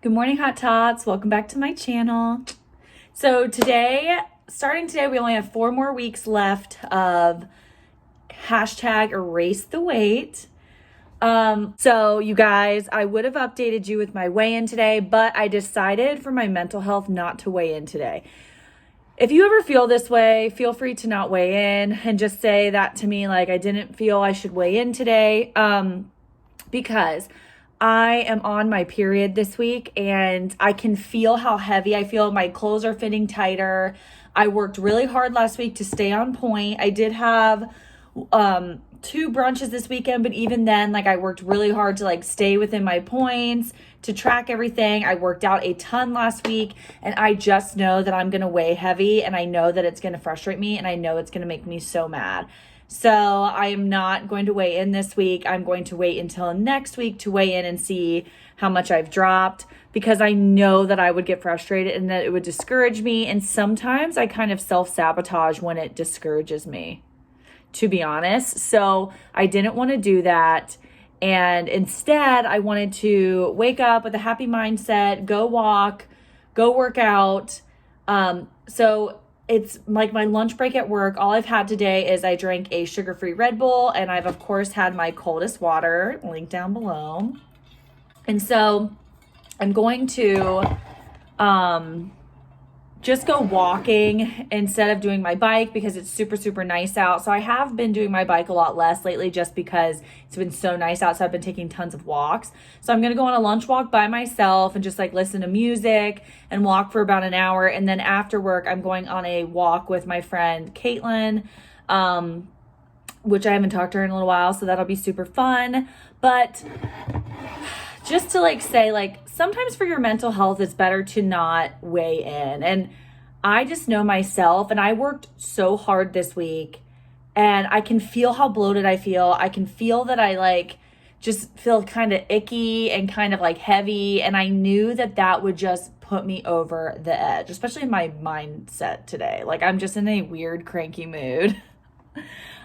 Good morning, Hot Tots. Welcome back to my channel. So starting today, we only have 4 more weeks left of hashtag erase the weight. So you guys, I would have updated you with my weigh-in today, but I decided for my mental health not to weigh in today. If you ever feel this way, feel free to not weigh in and just say that to me, like I didn't feel I should weigh in today, because I am on my period this week and I can feel how heavy I feel. My clothes are fitting tighter. I worked really hard last week to stay on point. I did have 2 brunches this weekend, but even then, like I worked really hard to like stay within my points, to track everything. I worked out a ton last week and I just know that I'm going to weigh heavy and I know that it's going to frustrate me and I know it's going to make me so mad. So I am not going to weigh in this week. I'm going to wait until next week to weigh in and see how much I've dropped, because I know that I would get frustrated and that it would discourage me. And sometimes I kind of self-sabotage when it discourages me, to be honest. So I didn't want to do that. And instead, I wanted to wake up with a happy mindset, go walk, go work out. So it's like my lunch break at work. All I've had today is I drank a sugar-free Red Bull, and I've of course had my coldest water, link down below. And so I'm going to just go walking instead of doing my bike because it's super, super nice out. So I have been doing my bike a lot less lately just because it's been so nice out. So I've been taking tons of walks. So I'm going to go on a lunch walk by myself and just like listen to music and walk for about an hour. And then after work, I'm going on a walk with my friend Caitlin, which I haven't talked to her in a little while. So that'll be super fun. But just to like say, like, sometimes for your mental health, it's better to not weigh in. And I just know myself, and I worked so hard this week and I can feel how bloated I feel. I can feel that I like just feel kind of icky and kind of like heavy. And I knew that that would just put me over the edge, especially in my mindset today. Like I'm just in a weird, cranky mood.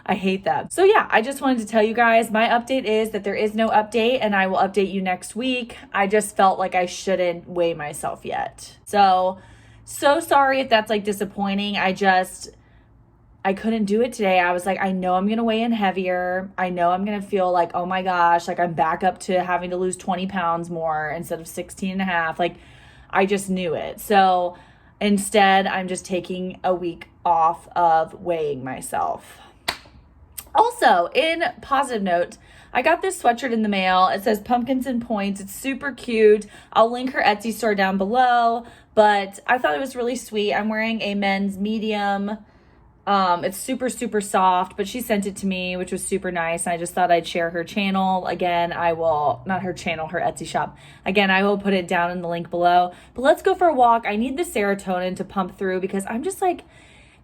I hate that. So yeah, I just wanted to tell you guys, my update is that there is no update and I will update you next week. I just felt like I shouldn't weigh myself yet. So sorry if that's like disappointing. I couldn't do it today. I was like, I know I'm going to weigh in heavier. I know I'm going to feel like, oh my gosh, like I'm back up to having to lose 20 pounds more instead of 16 and a half. Like I just knew it. So instead, I'm just taking a week off of weighing myself. Also, in positive note, I got this sweatshirt in the mail. It says Pumpkins and Points. It's super cute. I'll link her Etsy store down below, but I thought it was really sweet. I'm wearing a men's medium. It's super, super soft, but she sent it to me, which was super nice. And I just thought I'd share her channel. Again, not her channel, her Etsy shop. Again, I will put it down in the link below. But let's go for a walk. I need the serotonin to pump through because I'm just like,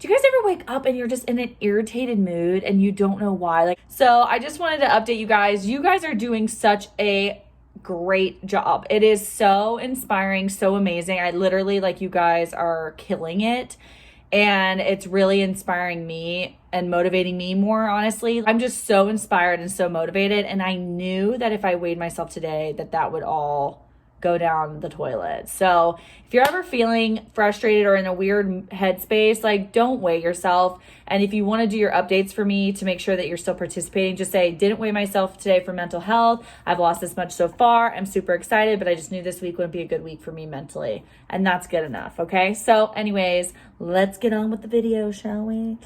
do you guys ever wake up and you're just in an irritated mood and you don't know why? So I just wanted to update you guys. You guys are doing such a great job. It is so inspiring, so amazing. I literally, like, you guys are killing it. And it's really inspiring me and motivating me more, honestly. I'm just so inspired and so motivated. And I knew that if I weighed myself today, that would all go down the toilet. So if you're ever feeling frustrated or in a weird headspace, like don't weigh yourself. And if you want to do your updates for me to make sure that you're still participating, just say, didn't weigh myself today for mental health. I've lost this much so far. I'm super excited, but I just knew this week would be a good week for me mentally. And that's good enough. Okay. So anyways, let's get on with the video, shall we?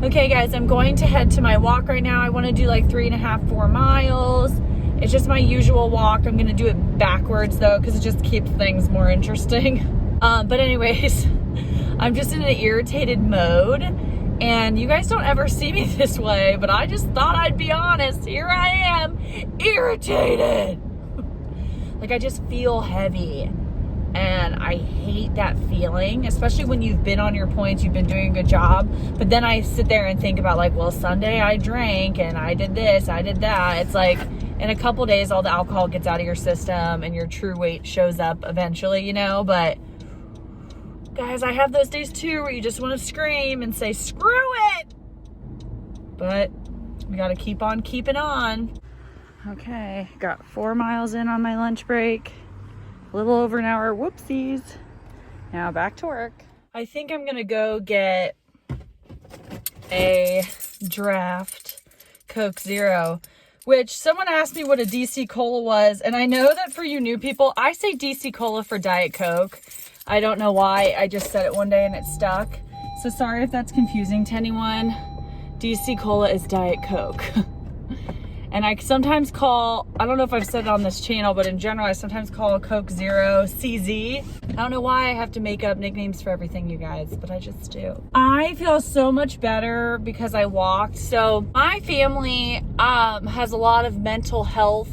Okay guys, I'm going to head to my walk right now. I want to do like 3.5, 4 miles. It's just my usual walk. I'm going to do it backwards though, because it just keeps things more interesting. But anyways, I'm just in an irritated mode and you guys don't ever see me this way, but I just thought I'd be honest. Here I am, irritated. Like I just feel heavy and I hate that feeling, especially when you've been on your points, you've been doing a good job. But then I sit there and think about like, well, Sunday I drank and I did this, I did that. It's like, in a couple days, all the alcohol gets out of your system and your true weight shows up eventually, you know, but guys, I have those days too where you just want to scream and say, screw it. But we got to keep on keeping on. Okay, got 4 miles in on my lunch break. A little over an hour, whoopsies. Now back to work. I think I'm gonna go get a draft Coke Zero, which someone asked me what a DC Cola was, and I know that for you new people, I say DC Cola for Diet Coke. I don't know why, I just said it one day and it stuck. So sorry if that's confusing to anyone. DC Cola is Diet Coke. And I sometimes call, I don't know if I've said it on this channel, but in general, I sometimes call a Coke Zero CZ. I don't know why I have to make up nicknames for everything, you guys, but I just do. I feel so much better because I walked. So my family has a lot of mental health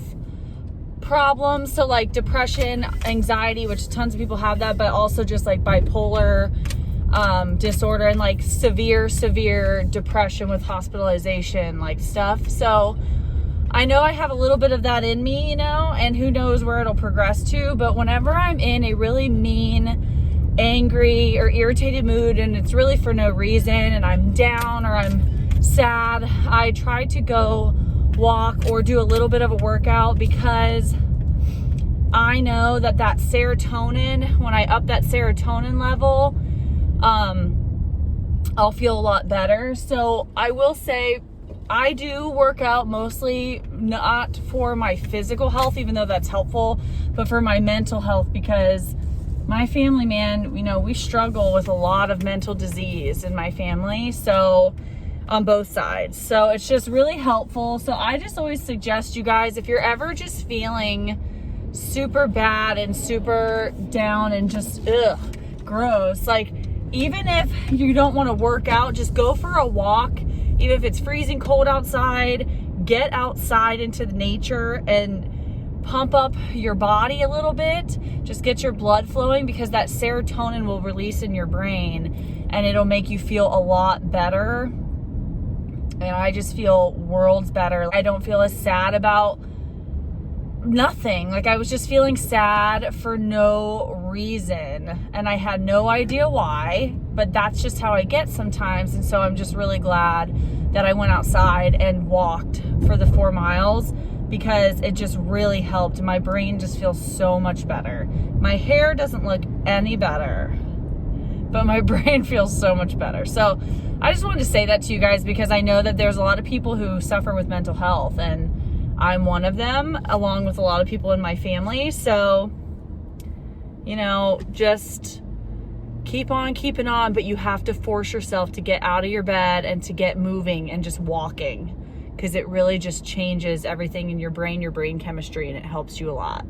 problems. So like depression, anxiety, which tons of people have that, but also just like bipolar disorder and like severe depression with hospitalization like stuff. So I know I have a little bit of that in me, you know, and who knows where it'll progress to, but whenever I'm in a really mean, angry, or irritated mood, and it's really for no reason, and I'm down or I'm sad, I try to go walk or do a little bit of a workout because I know that that serotonin, when I up that serotonin level, I'll feel a lot better. So I will say, I do work out mostly not for my physical health, even though that's helpful, but for my mental health, because my family, man, you know, we struggle with a lot of mental disease in my family. So on both sides. So it's just really helpful. So I just always suggest you guys, if you're ever just feeling super bad and super down and just gross, like even if you don't want to work out, just go for a walk. Even if it's freezing cold outside, get outside into the nature and pump up your body a little bit. Just get your blood flowing, because that serotonin will release in your brain and it'll make you feel a lot better. And I just feel worlds better. I don't feel as sad about nothing. Like I was just feeling sad for no reason and I had no idea why, but that's just how I get sometimes. And so I'm just really glad that I went outside and walked for the 4 miles, because it just really helped. My brain just feels so much better. My hair doesn't look any better, but my brain feels so much better. So I just wanted to say that to you guys, because I know that there's a lot of people who suffer with mental health, and I'm one of them, along with a lot of people in my family. So, you know, just keep on keeping on, but you have to force yourself to get out of your bed and to get moving and just walking, because it really just changes everything in your brain chemistry, and it helps you a lot.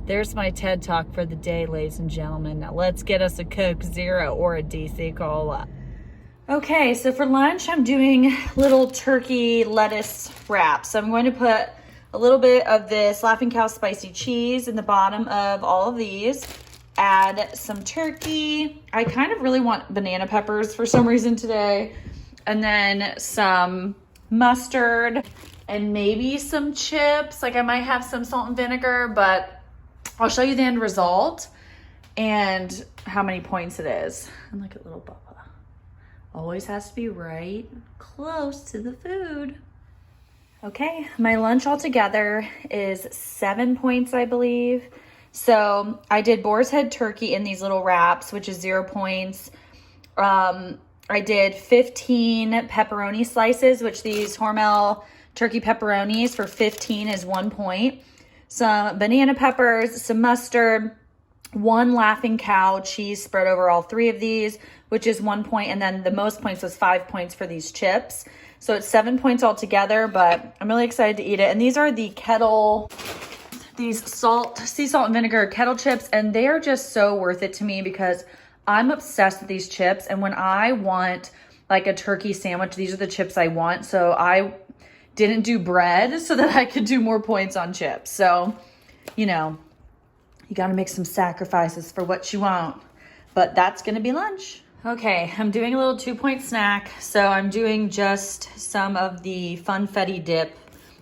There's my TED Talk for the day, ladies and gentlemen. Now let's get us a Coke Zero or a DC Cola. Okay, so for lunch, I'm doing little turkey lettuce wraps. So I'm going to put a little bit of this Laughing Cow spicy cheese in the bottom of all of these. Add some turkey. I kind of really want banana peppers for some reason today. And then some mustard and maybe some chips. Like I might have some salt and vinegar, but I'll show you the end result and how many points it is. And look at little Bubba. Always has to be right close to the food. Okay, my lunch altogether is 7 points, I believe. So I did boar's head turkey in these little wraps, which is 0 points. I did 15 pepperoni slices, which these Hormel turkey pepperonis for 15 is 1 point. Some banana peppers, some mustard, 1 Laughing Cow cheese spread over all 3 of these, which is 1 point. And then the most points was 5 points for these chips. So it's 7 points altogether, but I'm really excited to eat it. And these are the these sea salt and vinegar kettle chips, and they are just so worth it to me because I'm obsessed with these chips. And when I want like a turkey sandwich, these are the chips I want. So I didn't do bread so that I could do more points on chips. So, you know, you got to make some sacrifices for what you want, but that's going to be lunch. Okay, I'm doing a little 2-point snack. So I'm doing just some of the funfetti dip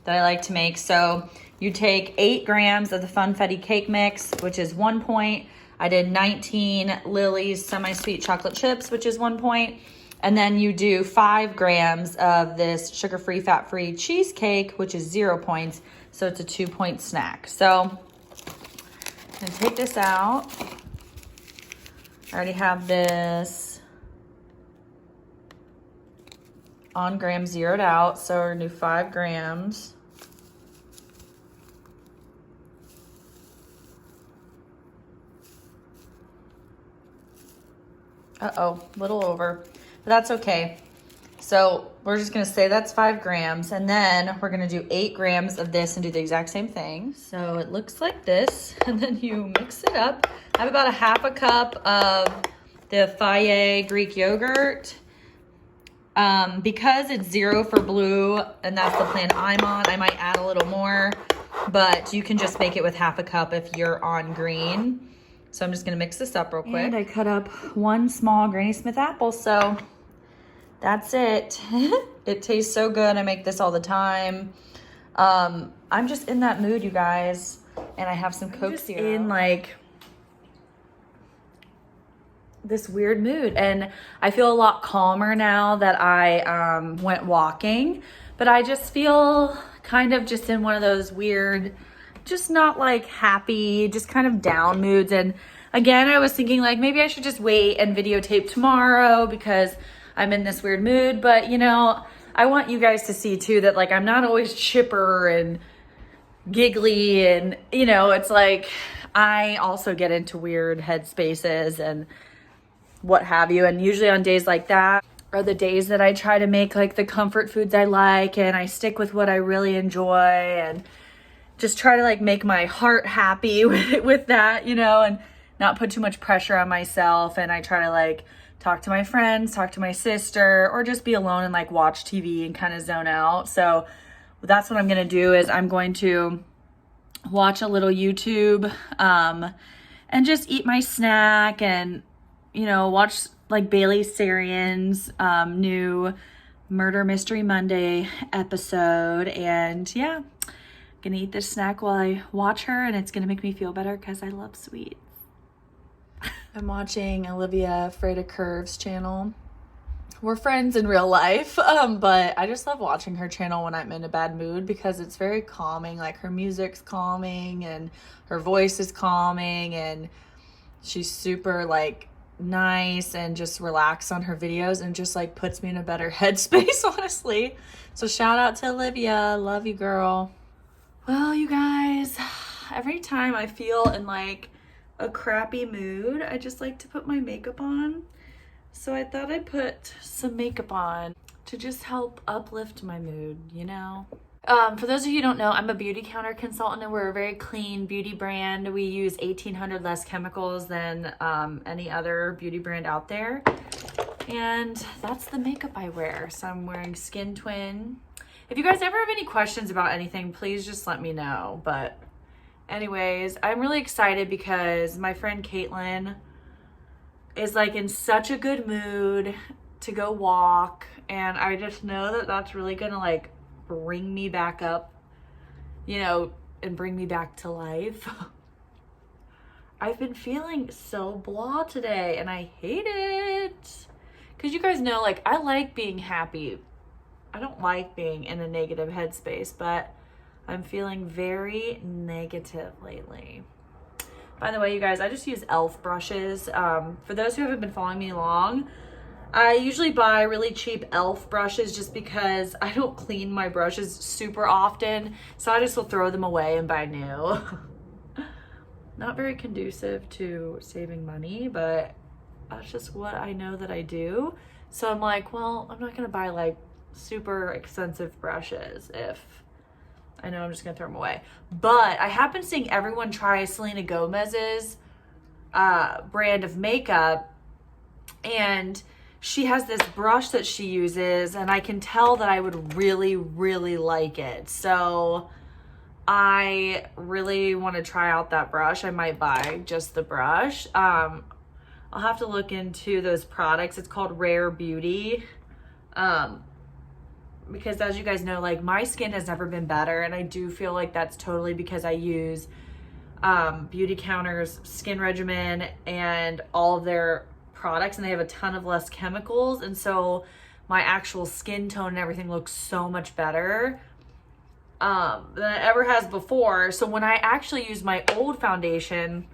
that I like to make. So you take 8 grams of the funfetti cake mix, which is 1 point. I did 19 Lily's semi-sweet chocolate chips, which is 1 point. And then you do 5 grams of this sugar-free, fat-free cheesecake, which is 0 points. So it's a 2-point snack. So gonna take this out. I already have this on gram zeroed out, so we're gonna do 5 grams. Uh-oh, a little over, but that's okay. So we're just gonna say that's 5 grams, and then we're gonna do 8 grams of this and do the exact same thing. So it looks like this, and then you mix it up. I have about a half a cup of the Faye Greek yogurt. Because it's 0 for blue, and that's the plan I'm on, I might add a little more, but you can just make it with half a cup if you're on green. So I'm just gonna mix this up real quick. And I cut up 1 small Granny Smith apple, so that's it. It tastes so good. I make this all the time. I'm just in that mood, you guys. And I have some Coke Zero. In like this weird mood. And I feel a lot calmer now that I went walking. But I just feel kind of just in one of those weird, just not like happy, just kind of down moods. And again, I was thinking like maybe I should just wait and videotape tomorrow because I'm in this weird mood, but you know, I want you guys to see too that like I'm not always chipper and giggly, and you know, it's like I also get into weird headspaces and what have you, and usually on days like that are the days that I try to make like the comfort foods I like, and I stick with what I really enjoy and just try to like make my heart happy with that, you know, and not put too much pressure on myself. And I try to like talk to my friends, talk to my sister, or just be alone and like watch TV and kind of zone out. So that's what I'm going to do is I'm going to watch a little YouTube and just eat my snack and, you know, watch like Bailey Sarian's new Murder Mystery Monday episode. And yeah, gonna eat this snack while I watch her, and it's gonna make me feel better because I love sweets. I'm watching Olivia Freda Curves channel. We're friends in real life, but I just love watching her channel when I'm in a bad mood because it's very calming. Like her music's calming and her voice is calming, and she's super like nice and just relaxed on her videos and just like puts me in a better headspace, honestly. So shout out to Olivia. Love you, girl. Well, you guys, every time I feel in like a crappy mood, I just like to put my makeup on. So I thought I'd put some makeup on to just help uplift my mood, you know? For those of you who don't know, I'm a Beautycounter consultant, and we're a very clean beauty brand. We use 1,800 less chemicals than any other beauty brand out there. And that's the makeup I wear. So I'm wearing Skin Twin. If you guys ever have any questions about anything, please just let me know. But anyways, I'm really excited because my friend Caitlin is like in such a good mood to go walk, and I just know that that's really gonna like bring me back up, you know, and bring me back to life. I've been feeling so blah today, and I hate it because you guys know, like, I like being happy. I don't like being in a negative headspace, but I'm feeling very negative lately. By the way, you guys, I just use e.l.f. brushes. For those who haven't been following me along, I usually buy really cheap e.l.f. brushes just because I don't clean my brushes super often. So I just will throw them away and buy new. Not very conducive to saving money, but that's just what I know that I do. So I'm like, well, I'm not going to buy like super expensive brushes if I know I'm just gonna throw them away. But I have been seeing everyone try Selena Gomez's brand of makeup, and she has this brush that she uses, and I can tell that I would really, really like it. So I really want to try out that brush. I might buy just the brush. I'll have to look into those products. It's called Rare Beauty. Because as you guys know, like, my skin has never been better, and I do feel like that's totally because I use Beautycounter's skin regimen and all of their products, and they have a ton of less chemicals, and so my actual skin tone and everything looks so much better. than it ever has before. So when I actually use my old foundation,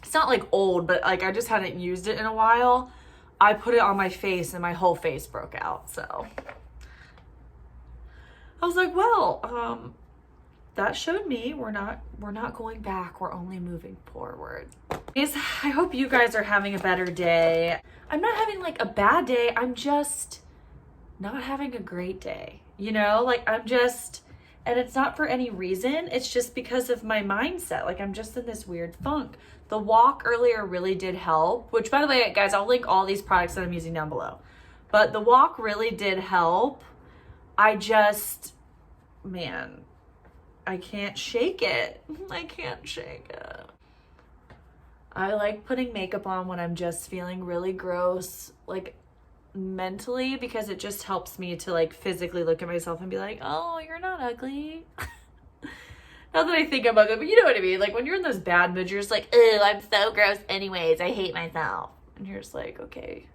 it's not like old, but like I just hadn't used it in a while, I put it on my face and my whole face broke out. So I was like, well, that showed me we're not going back, we're only moving forward. Guys, I hope you guys are having a better day. I'm not having like a bad day, I'm just not having a great day, you know? Like I'm just, and it's not for any reason, it's just because of my mindset. Like I'm just in this weird funk. The walk earlier really did help, which by the way, guys, I'll link all these products that I'm using down below. But the walk really did help. I just, man, I can't shake it. I can't shake it. I like putting makeup on when I'm just feeling really gross, like mentally, because it just helps me to like physically look at myself and be like, oh, you're not ugly. Not that I think I'm ugly, but you know what I mean? Like when you're in those bad moods, you're just like, oh, I'm so gross anyways. I hate myself. And you're just like, okay,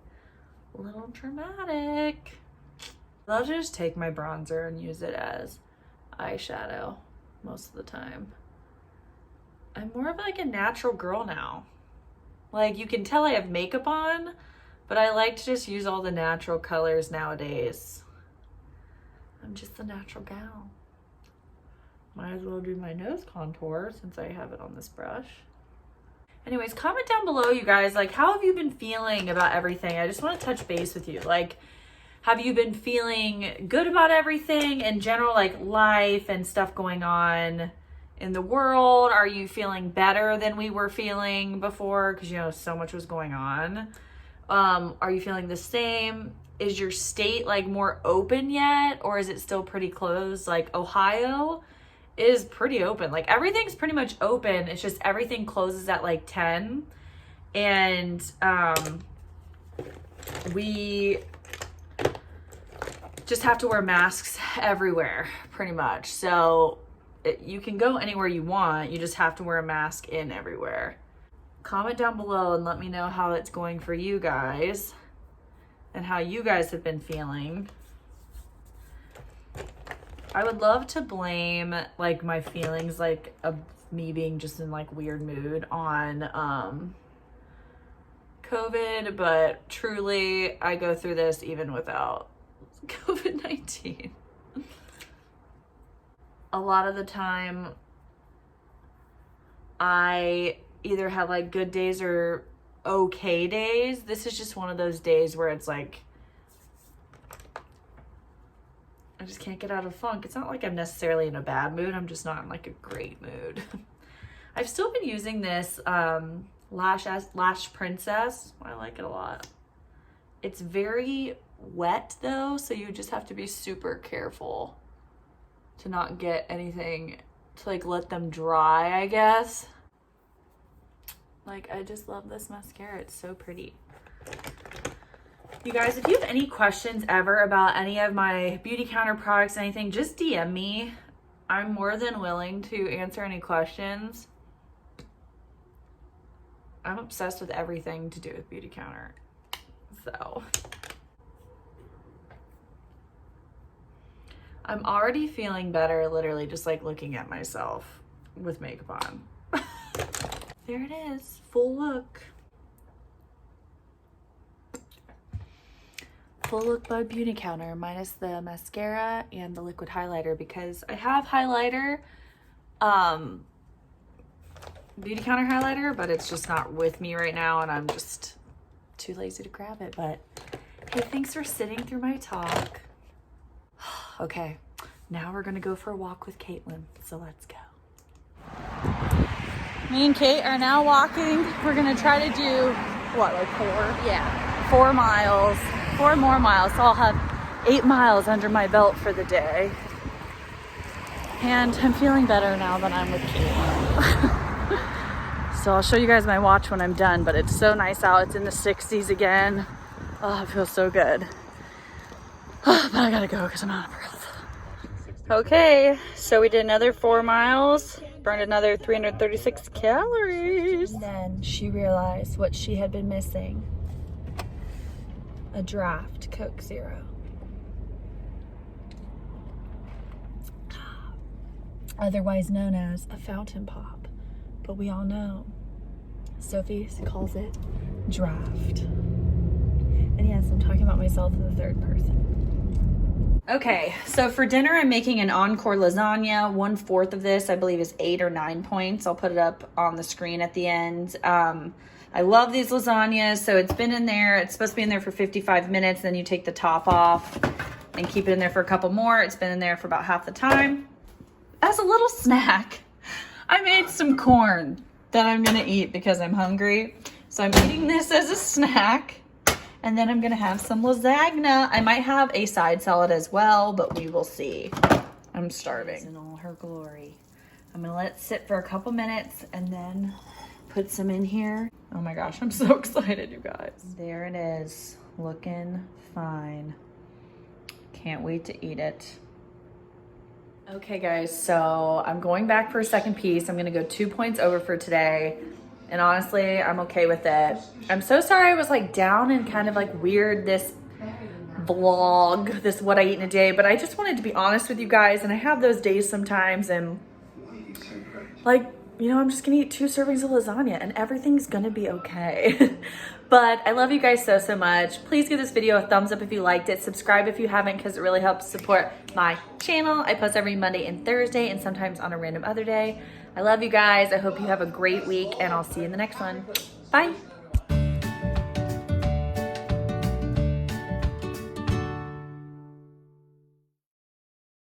a little dramatic. I'll just take my bronzer and use it as eyeshadow most of the time. I'm more of like a natural girl now. Like you can tell I have makeup on, but I like to just use all the natural colors nowadays. I'm just a natural gal. Might as well do my nose contour since I have it on this brush. Anyways, comment down below, you guys, like how have you been feeling about everything? I just want to touch base with you. Like, have you been feeling good about everything in general, like life and stuff going on in the world? Are you feeling better than we were feeling before? Because, you know, so much was going on. Are you feeling the same? Is your state like more open yet? Or is it still pretty closed? Like Ohio is pretty open. Like everything's pretty much open. It's just everything closes at like 10. And we just have to wear masks everywhere pretty much. So you can go anywhere you want. You just have to wear a mask in everywhere. Comment down below and let me know how it's going for you guys and how you guys have been feeling. I would love to blame like my feelings, like of me being just in like weird mood on COVID, but truly I go through this even without COVID-19. A lot of the time I either have like good days or okay days. This is just one of those days where it's like I just can't get out of funk. It's not like I'm necessarily in a bad mood. I'm just not in like a great mood. I've still been using this Lash Princess. I like it a lot. It's very wet though, so you just have to be super careful to not get anything, to like let them dry, I guess. Like I just love this mascara. It's so pretty. You guys, if you have any questions ever about any of my Beautycounter products, anything, just DM me. I'm more than willing to answer any questions. I'm obsessed with everything to do with Beautycounter. So I'm already feeling better, literally just like looking at myself with makeup on. There it is, full look. Full look by Beautycounter, minus the mascara and the liquid highlighter, because I have highlighter, Beautycounter highlighter, but it's just not with me right now and I'm just too lazy to grab it. But hey, thanks for sitting through my talk. Okay, now we're gonna go for a walk with Caitlin, so let's go. Me and Kate are now walking. We're gonna try to do, what, like 4? Yeah. 4 miles, 4 more miles. So I'll have 8 miles under my belt for the day. And I'm feeling better now that I'm with Kate. So I'll show you guys my watch when I'm done, but it's so nice out. It's in the 60s again. Oh, it feels so good. But I gotta go because I'm out of breath. Okay, so we did another 4 miles, burned another 336 calories. And then she realized what she had been missing. A draft Coke Zero. otherwise known as a fountain pop. But we all know Sophie calls it draft. And yes, I'm talking about myself in the third person. Okay, so for dinner, I'm making an Oncor lasagna. 1/4 of this, I believe, is 8 or 9 points. I'll put it up on the screen at the end. I love these lasagnas. So it's been in there. It's supposed to be in there for 55 minutes. Then you take the top off and keep it in there for a couple more. It's been in there for about half the time. As a little snack, I made some corn that I'm gonna eat because I'm hungry. So I'm eating this as a snack, and then I'm gonna have some lasagna. I might have a side salad as well, but we will see. I'm starving. In all her glory. I'm gonna let it sit for a couple minutes and then put some in here. Oh my gosh, I'm so excited, you guys. There it is, looking fine. Can't wait to eat it. Okay guys, so I'm going back for a second piece. I'm gonna go 2 points over for today. And honestly, I'm okay with it. I'm so sorry I was like down and kind of like weird this vlog, this what I eat in a day, but I just wanted to be honest with you guys, and I have those days sometimes, and like, you know, I'm just gonna eat 2 servings of lasagna and everything's gonna be okay. But I love you guys so, so much. Please give this video a thumbs up if you liked it. Subscribe if you haven't, because it really helps support my channel. I post every Monday and Thursday, and sometimes on a random other day. I love you guys. I hope you have a great week, and I'll see you in the next one. Bye.